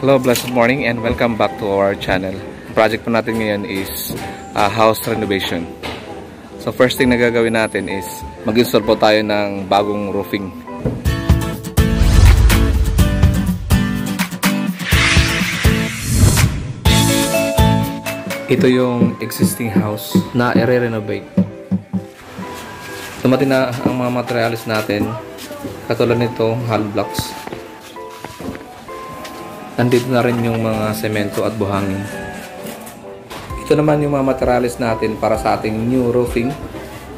Hello, blessed morning and welcome back to our channel. Project po natin ngayon is house renovation. So first thing na gagawin natin is mag-install po tayo ng bagong roofing. Ito yung existing house na i-renovate. Dumating na ang mga materials natin. Katulad nito, hollow blocks. Nandito na rin yung mga semento at buhangin. Ito naman yung mga materials natin para sa ating new roofing.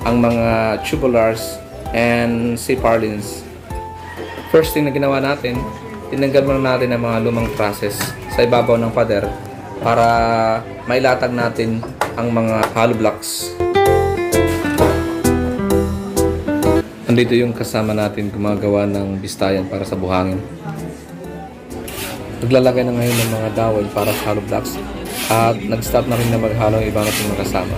Ang mga tubulars and C-purlins. First thing na ginawa natin, tinanggal muna natin ang mga lumang trusses sa ibabaw ng pader para mailatag natin ang mga hollow blocks. Nandito yung kasama natin gumagawa ng bistayan para sa buhangin. Naglalagay na ngayon ng mga daway para sa hollow blocks at nag-start na rin na maghalo ang iba natin mga kasama.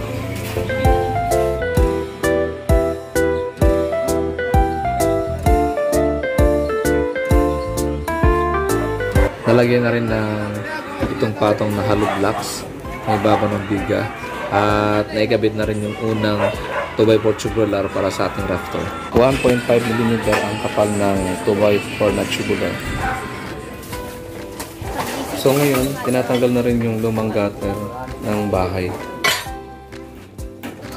Nalagyan na rin ng itong patong na hollow blocks may baba ng biga at naikabit na rin yung unang 2x4 tubular para sa ating rafter. 1.5 mm ang kapal ng 2x4 na tubular. So ngayon, tinatanggal na rin yung lumang gutter ng bahay.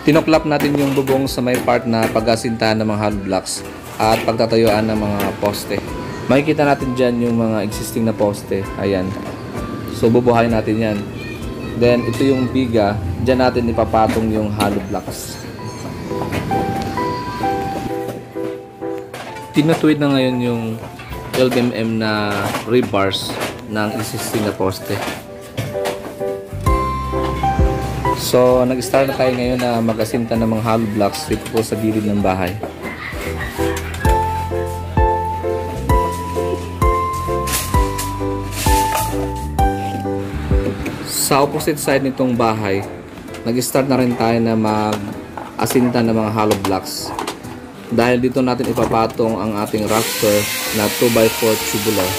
Tinoklap natin yung bubong sa may part na pag-asintahan ng mga hollow blocks at pagtatayuan ng mga poste. Makikita natin dyan yung mga existing na poste. Ayan. So bubuhayin natin yan. Then ito yung biga. Dyan natin ipapatong yung hollow blocks. Tinutuwid na ngayon yung 12mm na rebars ng existing na poste. So nag-start na tayo ngayon na mag-asinta ng mga hollow blocks dito po sa gilid ng bahay. Sa opposite side nitong bahay, nag-start na rin tayo na mag-asinta ng mga hollow blocks. Dahil dito natin ipapatong ang ating rafter na 2x4 tubular.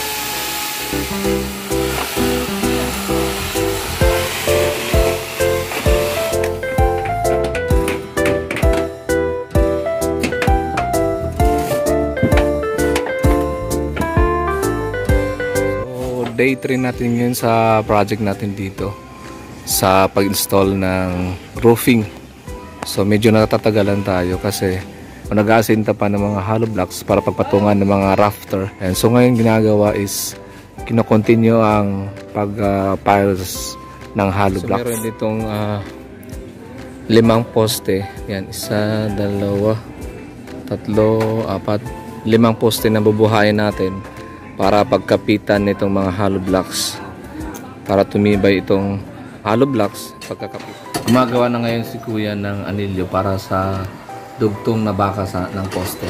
So, day 3 natin ngayon sa project natin dito sa pag-install ng roofing. So medyo natatagalan tayo kasi nag-aasinta pa ng mga hollow blocks para pagpatungan ng mga rafter. And so ngayon ginagawa is kino-continue ang pag-piles ng hollow blocks. So meron ditong 5 poste. Yan, 1, 2, 3, 4, 5 poste na bubuhayin natin para pagkapitan nitong mga hollow blocks. Para tumibay itong hollow blocks pagkakapit. Gumagawa na ngayon si Kuya ng anilyo para sa dugtong na baka ng poste.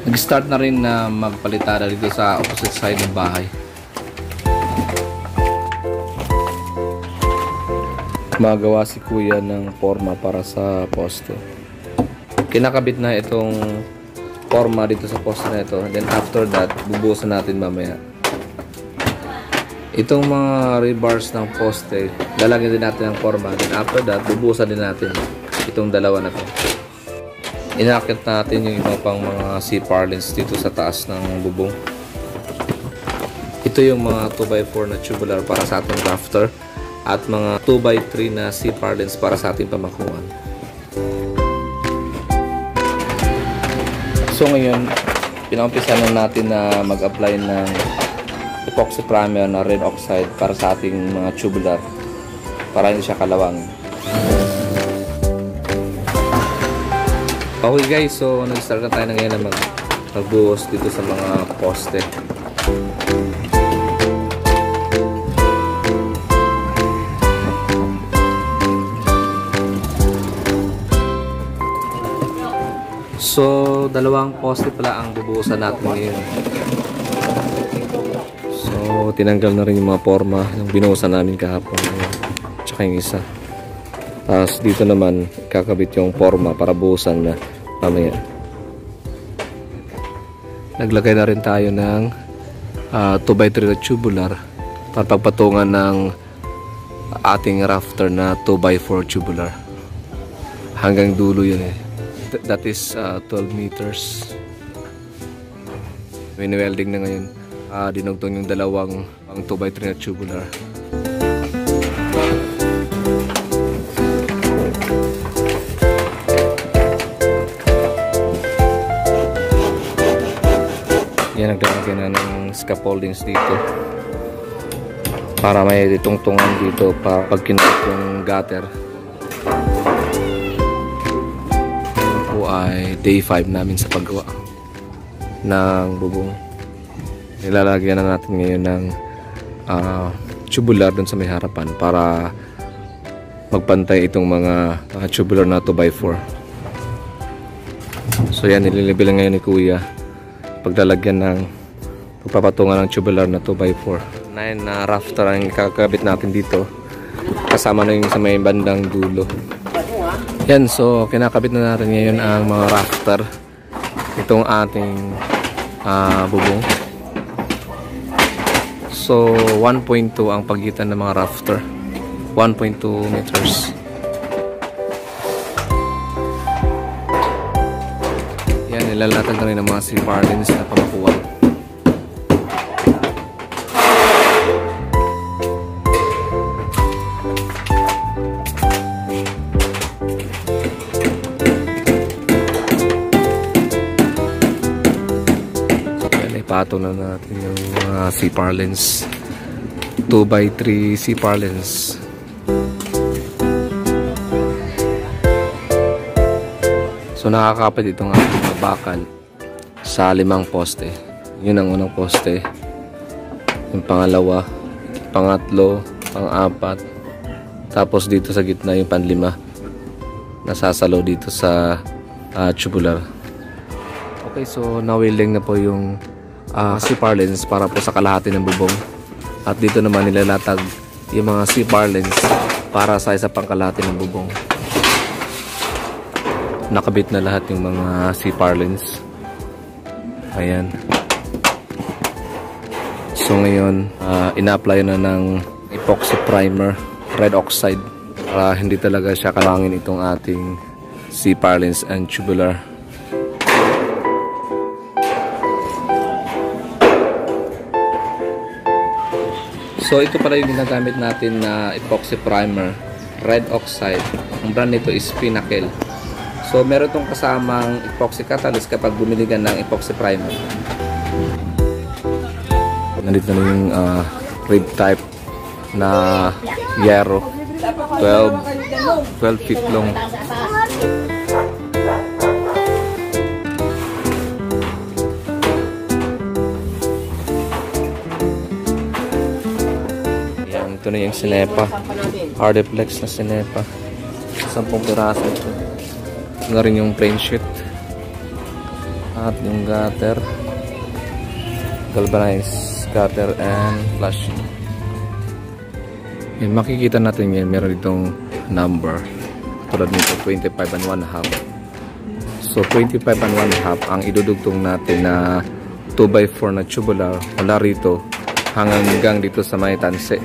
Nag-start na rin na magpalitada dito sa opposite side ng bahay. Magawa si Kuya ng forma para sa poste. Kinakabit na itong forma dito sa poste na ito. Then after that, bubuhusan natin mamaya. Itong mga rebars ng poste, lalagyan din natin ng forma. Then after that, bubuhusan din natin itong dalawa na to. Inakit natin yung iba pang mga C-purlins dito sa taas ng bubong. Ito yung mga 2x4 na tubular para sa ating rafter at mga 2x3 na C-purlins para sa ating pamakuan. So ngayon, pinaumpisa na natin na mag-apply ng epoxy primer na red oxide para sa ating mga tubular para hindi siya kalawangin. Okay guys, so nag-start na tayo na ngayon na magbuhos dito sa mga poste. So, 2 poste pala ang bubuhusan natin ngayon. So, tinanggal na rin yung mga forma yung binuhusan namin kahapon. Tsaka yung isa. Tapos dito naman kakabit yung forma para buhusan na mamaya. Naglagay na rin tayo ng 2x3 na tubular para pagpatungan ng ating rafter na 2x4 tubular. Hanggang dulo yun eh. That is 12 meters. Wini-welding na ngayon. Dinugtong yung dalawang 2x3 na tubular. Yan, naglalagay na ng scaffoldings dito para may ditungtungan dito para pag kinakit yung gutter. Ito po ay day 5 namin sa paggawa ng bubong. Nilalagyan na natin ngayon ng tubular dun sa may harapan para magpantay itong mga tubular na 2x4. So yan, nililibilan ngayon ni Kuya paglalagyan ng pagpapatungan ng tubular na 2x4. 9 na rafter ang ikakabit natin dito kasama na yung sa may bandang dulo. Yan, so kinakabit na natin ngayon ang mga rafter itong ating bubong. So 1.2 ang pagitan ng mga rafter, 1.2 meters. Yan, nilalatag na rin ng mga C-purlins na pamakuwang. Pato na natin yung mga C-purlins, 2x3 C-purlins. So nakakapit itong ating bakal sa 5 poste. Yun ang unang poste, yung pangalawa, pangatlo, pang-apat, tapos dito sa gitna yung pan-5 nasasalo dito sa tubular. Okay, so na-welding na po yung C-purlins para po sa kalahati ng bubong. At dito naman nilalatag yung mga C-purlins para sa isa pang kalahati ng bubong. Nakabit na lahat yung mga C-purlins. Ayan. So ngayon, ina-apply na ng epoxy primer, red oxide, para hindi talaga siya kalangin itong ating C-purlins and tubular. So ito pala yung ginagamit natin na epoxy primer, red oxide. Ang brand nito is Pinnacle. So meron itong kasamang epoxy catalyst kapag bumili ka ng epoxy primer. Nandito na yung rib type na Yero, 12 feet long. Ito na yung sinepa, Hardiplex na sinepa, 10 piraso ito. Ito na rin yung plain sheet at yung gutter, galvanized gutter and flashing. Yan, makikita natin yan, meron itong number tulad nito, 25 and 1/2. So 25 and 1/2 ang idudugtong natin na 2x4 na tubular mula rito hanggang dito sa may tanse.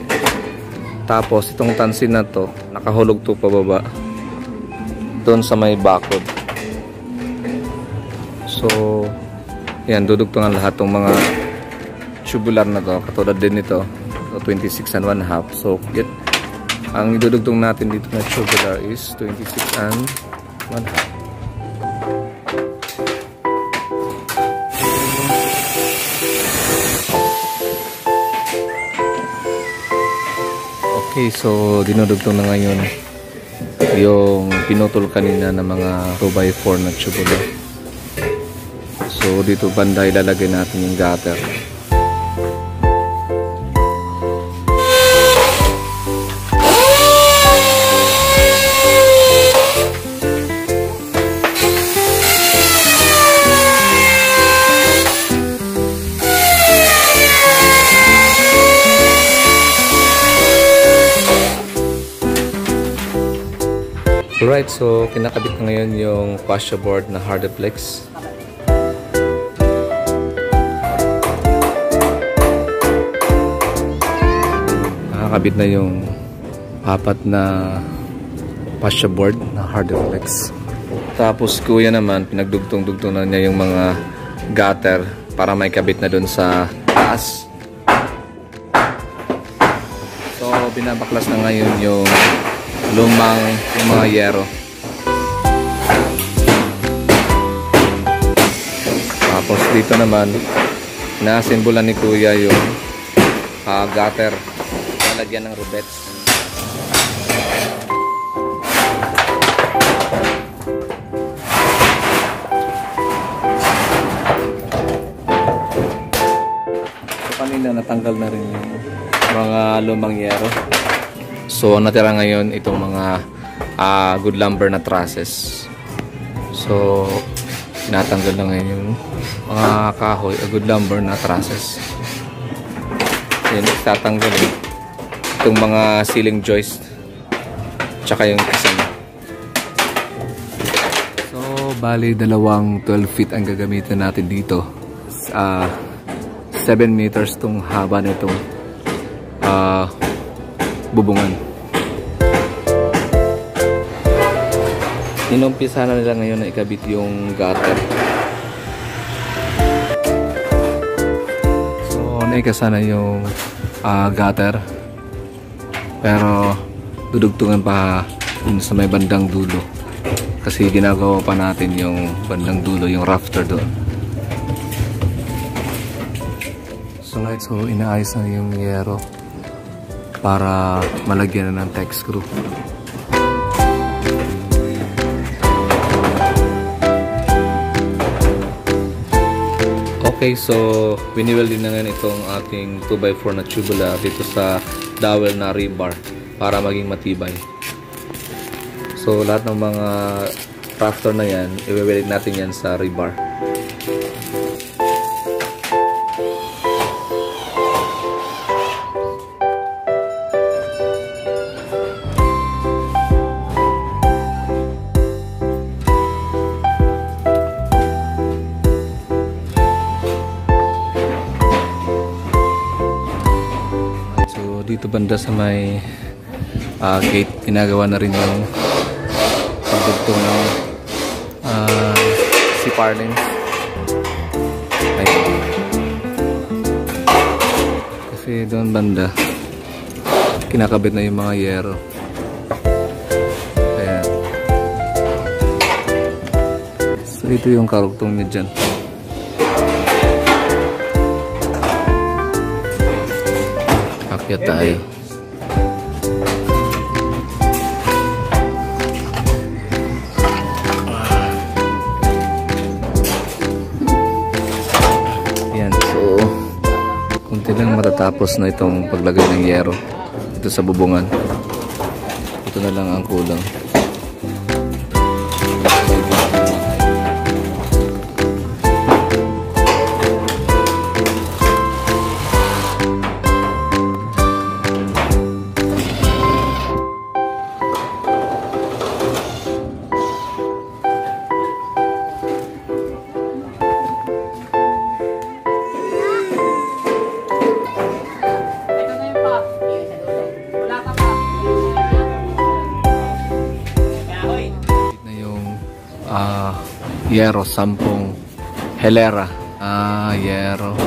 Tapos itong tansin na to nakahulog to pababa doon sa may bakod. So yan, dudugtungan lahat ng mga tubular na to, katulad din nito, 26 and 1/2. So yun, ang idudugtong natin dito na tubular is 26 and 1/2. Okay, so dinudugtong na ngayon yung pinutol kanina ng mga 2x4 na tubular. So dito banda ilalagay natin yung gutter. Alright, so kinakabit na ngayon yung fascia board na Hardiplex. Nakakabit na yung apat na fascia board na Hardiplex. Tapos kuya naman, pinagdugtong-dugtong na niya yung mga gutter para may kabit na dun sa taas. So, binabaklas na ngayon yung yung mga yero. Tapos dito naman, nasimbolan ni kuya yung gutter. Lalagyan ng rivets. Kanina natanggal na rin yung mga lumang yero. So natira ngayon itong mga good lumber na trusses. So tinatanggal na ngayon yung mga kahoy, good lumber na trusses. Yan, tatanggal itong mga ceiling joist tsaka yung kasama. So bali dalawang 12 feet ang gagamitin natin dito. 7 meters tong haba nitong bubungan. Inumpisa na nila ngayon na ikabit yung gutter. So naikasa na yung gutter, pero dudugtungan pa yun sa may bandang dulo kasi ginagawa pa natin yung bandang dulo, yung rafter doon. So inaayos na yung yero para malagyan na ng tech screw. Okay, so winiweld din na ngayon itong ating 2x4 na tubular dito sa dowel na rebar para maging matibay. So lahat ng mga rafter na yan, i-weld natin yan sa rebar. Dito banda sa may gate, ginagawa na rin yung pagdugtong ng CPR lines. Kasi doon banda kinakabit na yung mga yero. Ayan. So ito yung karugtong niya dyan. Akyat tayo. Yan, so kunti lang matatapos na itong paglagay ng yero ito sa bubungan. Ito na lang ang kulang. Yero, 10 helera. Yero.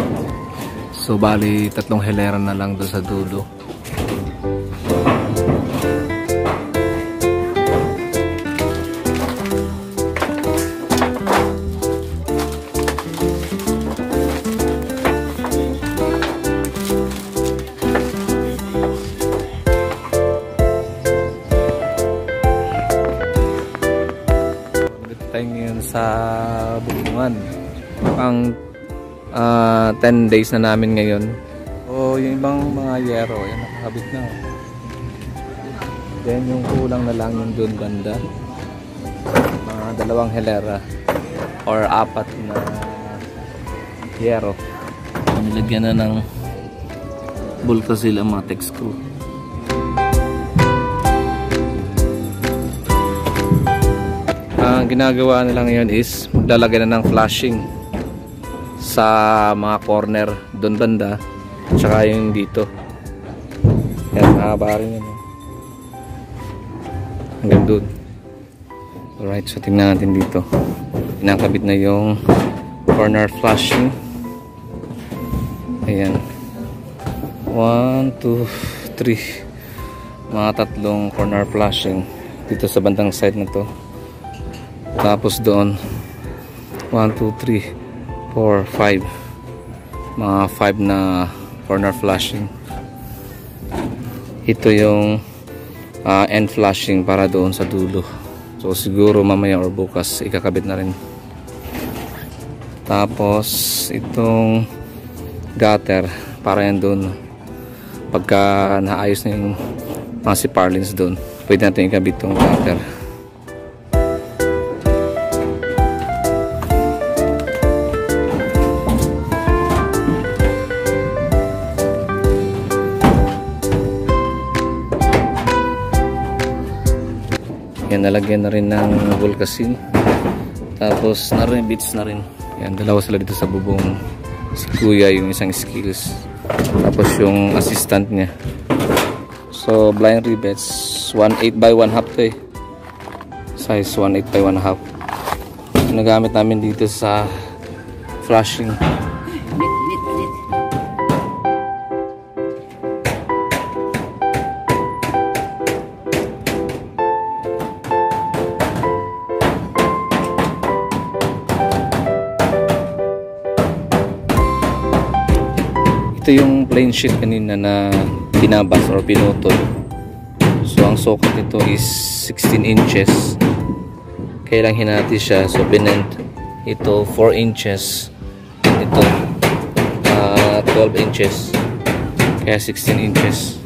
So bali 3 helera na lang doon sa dulo. Sa bubungan pang 10 days na namin ngayon. O yung ibang mga yero yan nakakabit na. Then yung kulang na lang yung doon banda, mga 2 helera or 4 na yero. Nilagyan na ng Bulkasil ang mga tech screw. ginagawa nila ngayon is maglalagay na ng flashing sa mga corner doon banda, tsaka yung dito. Yan, mahaba rin yun. Hanggang doon. Alright, so tingnan natin dito. Kinakabit na yung corner flashing. Ayan. 1, 2, 3. Mga tatlong corner flashing dito sa bandang side na to. Tapos doon 1, 2, 3, 4, 5. Mga 5 na corner flashing. Ito yung end flashing para doon sa dulo. So siguro mamaya or bukas ikakabit na rin. Tapos itong gutter para yan doon. Pagka naayos na yung mga siparlins doon, pwede natin ikabit itong gutter. Yan, nalagyan na rin ng volcasin. Tapos narin bits na rin. Yan, dalawa sila dito sa bubong. Si kuya yung isang skills. Tapos yung assistant niya. So blind rivets 1/8 by 1/2 to eh. Size 1/8 by 1/2. Nagamit namin dito sa flashing. Ito yung plain sheet kanina na pinabas or pinutol. So ang socket nito is 16 inches. Kaya lang hinati siya. So binend ito 4 inches. Ito 12 inches. Kaya 16 inches.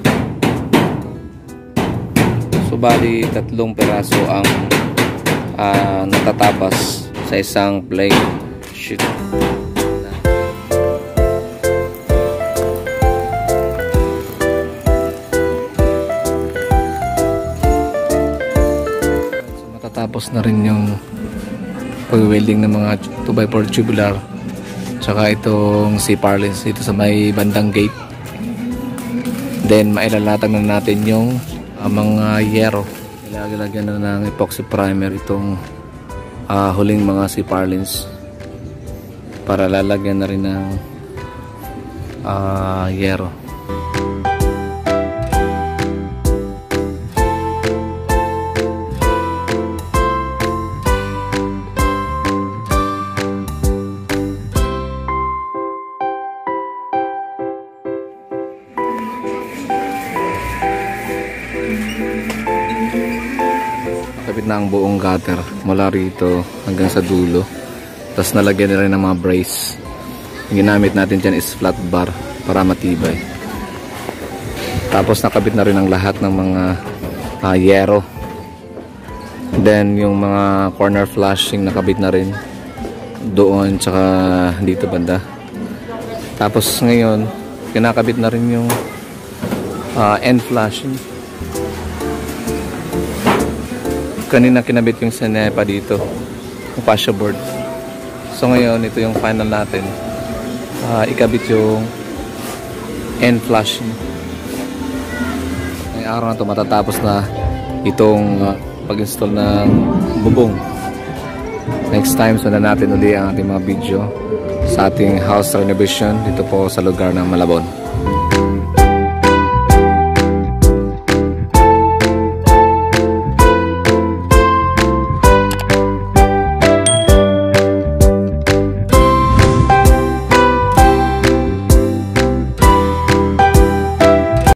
So bali tatlong peraso ang natatabas sa isang plain sheet. Tapos na rin yung pag-welding ng mga 2x4 tubular, tsaka itong C-purlins dito sa may bandang gate. Then mailalatag na natin yung mga yero. Ilalagyan na ng epoxy primer itong huling mga C-purlins para lalagyan na rin ng yero. Kapit na ang buong gutter mula rito hanggang sa dulo. Tapos nalagyan na rin ng mga brace. Yung ginamit natin dyan is flat bar para matibay. Tapos nakabit na rin ang lahat ng mga yero. Then yung mga corner flashing nakabit na rin doon tsaka dito banda. Tapos ngayon kinakabit na rin yung end flashing. Kanina kinabit yung sanepa dito, yung fascia board. So ngayon ito yung final natin, ikabit yung end flashing. Ngayong araw na ito matatapos na itong pag-install ng bubong. Next time sundan natin uli ang ating mga video sa ating house renovation dito po sa lugar ng Malabon.